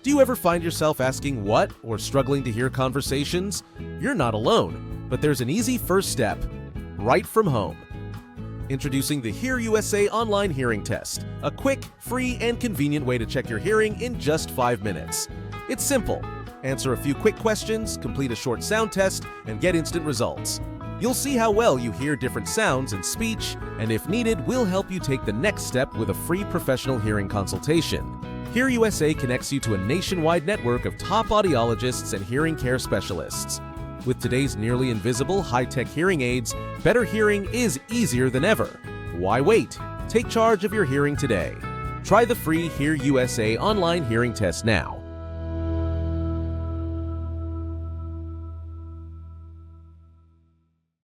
Do you ever find yourself asking what or struggling to hear conversations? You're not alone, but there's an easy first step, right from home. Introducing the HearUSA online hearing test, a quick, free, and convenient way to check your hearing in just 5 minutes. It's simple. Answer a few quick questions, complete a short sound test, and get instant results. You'll see how well you hear different sounds and speech, and if needed, we'll help you take the next step with a free professional hearing consultation. HearUSA connects you to a nationwide network of top audiologists and hearing care specialists. With today's nearly invisible high-tech hearing aids, better hearing is easier than ever. Why wait? Take charge of your hearing today. Try the free HearUSA online hearing test now.